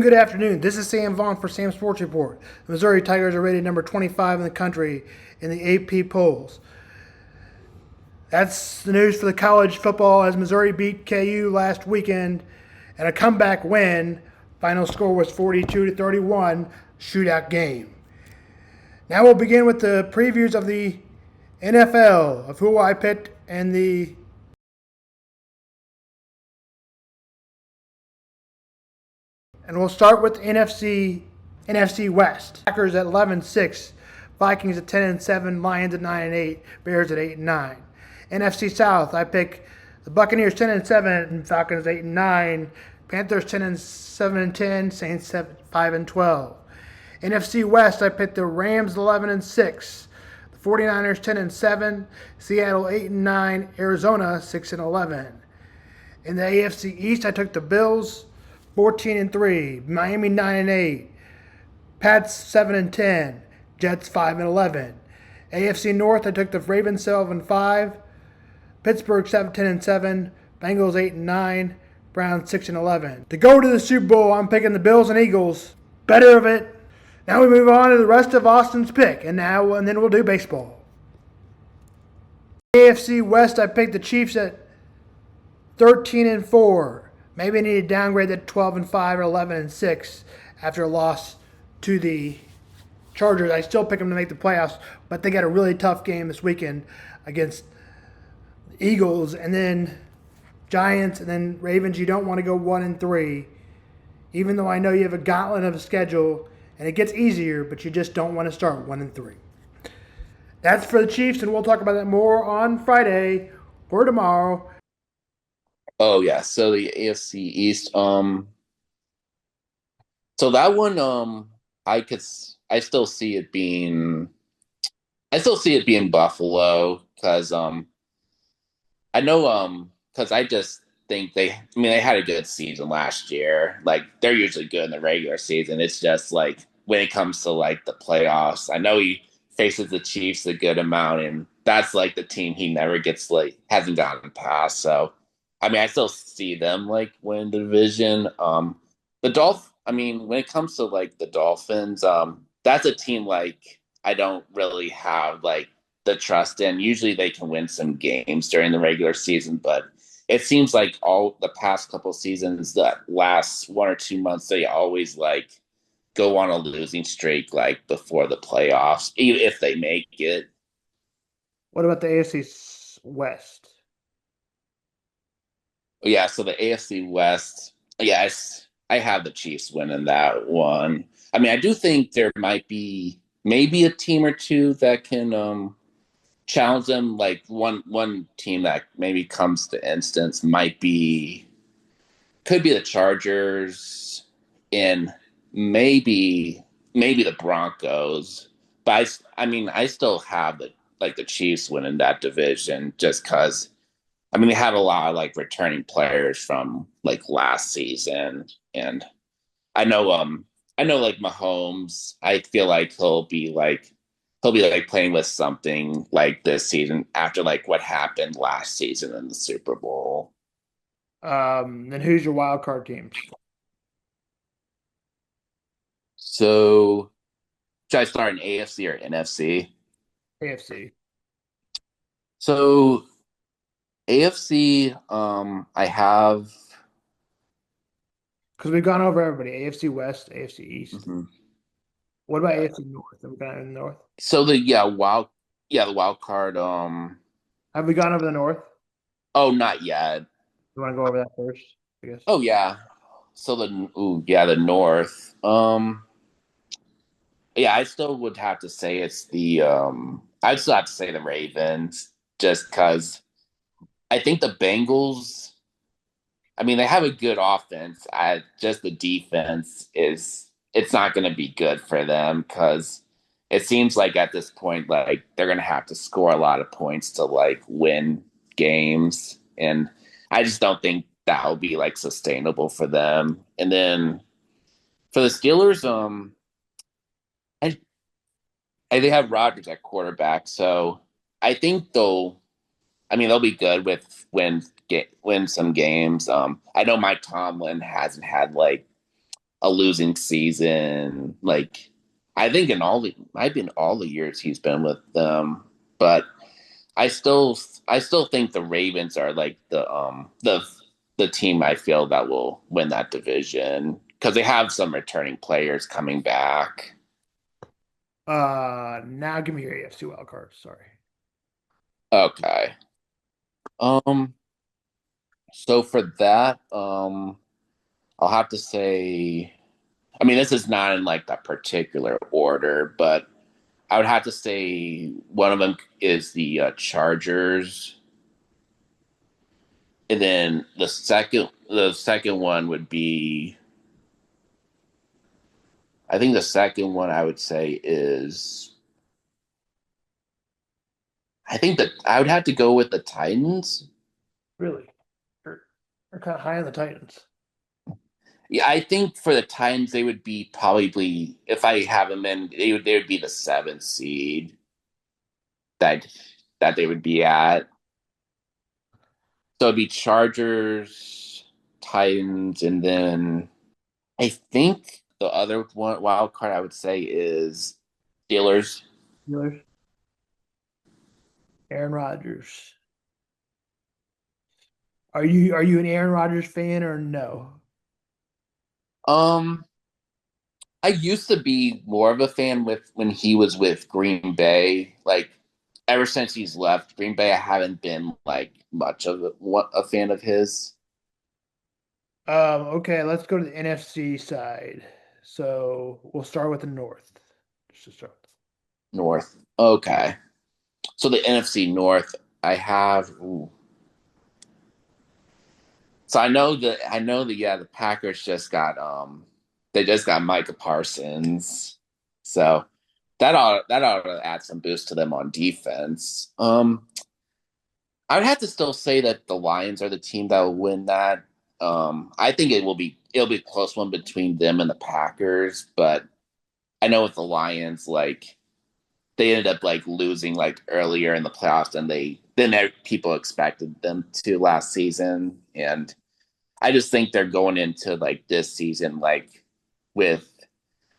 Good afternoon. This is Sam Vaughan for Sam Sports Report. The Missouri Tigers are rated number 25 in the country in the AP polls. That's the news for the college football as Missouri beat KU last weekend and a comeback win. Final score was 42-31, shootout game. Now we'll begin with the previews of the NFL, of who I picked and we'll start with NFC West. Packers at 11-6, Vikings at 10-7, Lions at 9-8, Bears at 8-9. NFC South, I pick the Buccaneers 10-7 and Falcons 8-9, Panthers 10-7-10, Saints 5-12. NFC West, I picked the Rams 11-6, the 49ers 10-7, Seattle 8-9, Arizona 6-11. In the AFC East, I took the Bills 14-3, Miami 9-8, Pats 7-10, Jets 5-11. AFC North, I took the Ravens 7-5, Pittsburgh 10-7, Bengals 8-9, Browns 6-11. To go to the Super Bowl, I'm picking the Bills and Eagles. Better of it. Now we move on to the rest of Austin's pick, and then we'll do baseball. AFC West, I picked the Chiefs at 13-4. Maybe I need to downgrade that 12-5 or 11-6 after a loss to the Chargers. I still pick them to make the playoffs, but they got a really tough game this weekend against the Eagles and then Giants and then Ravens. You don't want to go 1-3, even though I know you have a gauntlet of a schedule and it gets easier, but you just don't want to start 1-3. That's for the Chiefs, and we'll talk about that more on Friday or tomorrow. Oh yeah, so the AFC East. So that one, I still see it being, Buffalo because I know because I just think they had a good season last year. Like they're usually good in the regular season. It's just like when it comes to like the playoffs, I know he faces the Chiefs a good amount, and that's like the team he never gets hasn't gotten past. So. I still see them like win the division. The when it comes to like the Dolphins, that's a team like I don't really have like the trust in. Usually they can win some games during the regular season, but it seems like all the past couple seasons, that last 1 or 2 months, they always like go on a losing streak like before the playoffs, even if they make it. What about the AFC West? Yeah, so the AFC West, yeah, I have the Chiefs winning that one. I do think there might be maybe a team or two that can challenge them. Like one team that maybe comes to instance could be the Chargers and maybe the Broncos. But I still have the Chiefs winning that division just because they had a lot of like returning players from like last season, and I know like Mahomes. I feel like he'll be like playing with something like this season after like what happened last season in the Super Bowl. Then who's your wild card teams? So should I start in AFC or NFC? AFC. So AFC, I have. Because we've gone over everybody. AFC West, AFC East. Mhm. What about AFC North? Have we gone over the North? So the wild card. Have we gone over the North? Oh, not yet. You want to go over that first, I guess? Oh yeah. So the North. Yeah, I still would have to say it's the I'd still have to say the Ravens just because I think the Bengals. They have a good offense. Just the defense it's not going to be good for them because it seems like at this point like they're going to have to score a lot of points to like win games, and I just don't think that'll be like sustainable for them. And then for the Steelers, I they have Rodgers at quarterback, so I think they'll be good with win some games. I know Mike Tomlin hasn't had like a losing season. Like I think in all the might be in all the years he's been with them, but I still think the Ravens are like the team I feel that will win that division because they have some returning players coming back. Now give me your AFC wild card. Sorry. Okay. Um. So for that, I'll have to say. I mean, this is not in like that particular order, but I would have to say one of them is the Chargers, and then the second one would be. I think the second one I would say is. I think that I would have to go with the Titans. Really? They're kind of high on the Titans. Yeah, I think for the Titans they would be probably if I have them in, they would be the seventh seed that that they would be at. So it'd be Chargers, Titans, and then I think the other one wild card I would say is Steelers. Steelers. Aaron Rodgers. Are you an Aaron Rodgers fan or no? Um, I used to be more of a fan with when he was with Green Bay. Like ever since he's left Green Bay, I haven't been like much of a fan of his. Okay, let's go to the NFC side. So we'll start with the North. Just to start. North. Okay. So the NFC North, I have. Ooh. So I know that yeah, the Packers just got they just got Micah Parsons. So that ought to add some boost to them on defense. I would have to still say that the Lions are the team that will win that. I think it'll be a close one between them and the Packers, but I know with the Lions, like they ended up like losing like earlier in the playoffs than people expected them to last season, and I just think they're going into like this season like with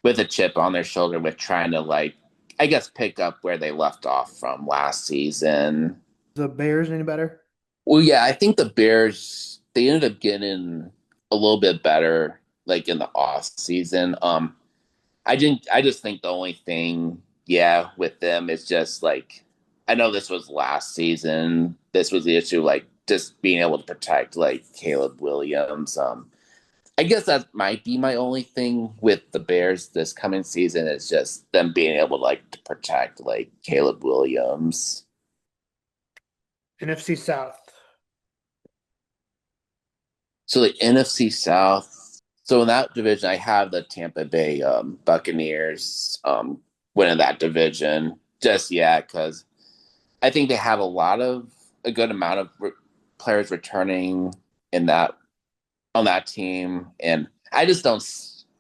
with a chip on their shoulder with trying to like I guess pick up where they left off from last season. The Bears any better? Well, yeah, I think the Bears they ended up getting a little bit better like in the off season. I just think the only thing, yeah, with them is just like I know this was last season. This was the issue, like just being able to protect like Caleb Williams. I guess that might be my only thing with the Bears this coming season is just them being able to like to protect like Caleb Williams. NFC South. So the NFC South. So in that division, I have the Tampa Bay Buccaneers winning that division. Just yeah, because I think they have a good amount of players returning in that on that team, and I just don't.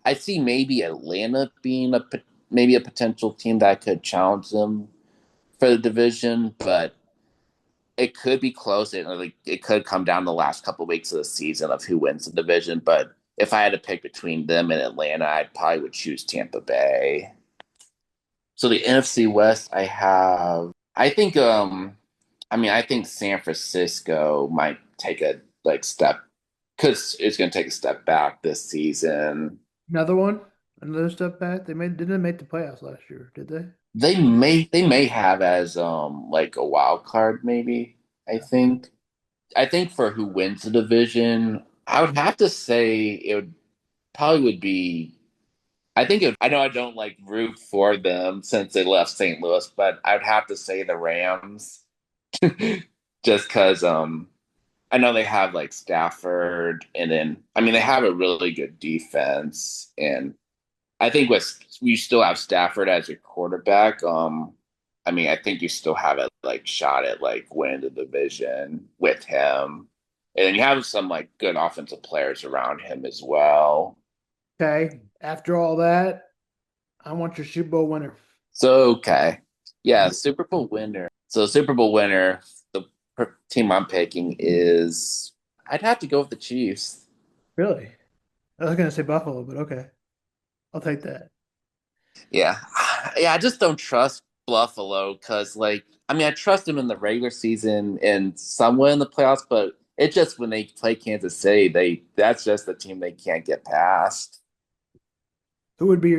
I see maybe Atlanta being maybe a potential team that could challenge them for the division, but it could be close. It could come down the last couple of weeks of the season of who wins the division. But if I had to pick between them and Atlanta, I probably would choose Tampa Bay. So the NFC West, I have. I think. I think San Francisco might take a like step because it's going to take a step back this season. Another one? Another step back? Didn't make the playoffs last year, did they? They may have as like a wild card maybe. I think. I think for who wins the division, I would have to say it would probably would be. I know I don't like root for them since they left St. Louis, but I would have to say the Rams, just because I know they have like Stafford, and then I mean they have a really good defense, and I think with you still have Stafford as your quarterback. I mean, I think you still have a like shot at like winning the division with him, and then you have some like good offensive players around him as well. Okay. After all that, I want your Super Bowl winner. So okay, yeah, Super Bowl winner. So Super Bowl winner, the team I'm picking is I'd have to go with the Chiefs. Really? I was gonna say Buffalo, but okay. I'll take that. Yeah, yeah. I just don't trust Buffalo because, like, I mean, I trust them in the regular season and somewhat in the playoffs, but it's just when they play Kansas City, that's just the team they can't get past. Who would be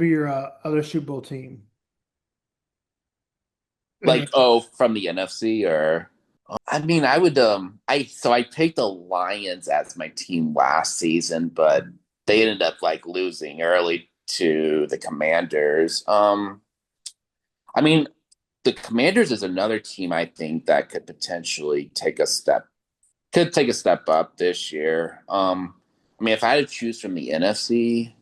your other Super Bowl team? In the Like, oh, from the NFC or I mean, I would I picked the Lions as my team last season, but they ended up like losing early to the Commanders. I mean, the Commanders is another team I think that could take a step up this year. I mean, if I had to choose from the NFC,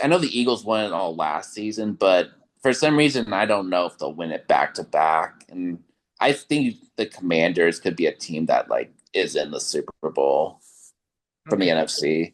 I know the Eagles won it all last season, but for some reason, I don't know if they'll win it back to back. And I think the Commanders could be a team that like is in the Super Bowl from the okay, NFC.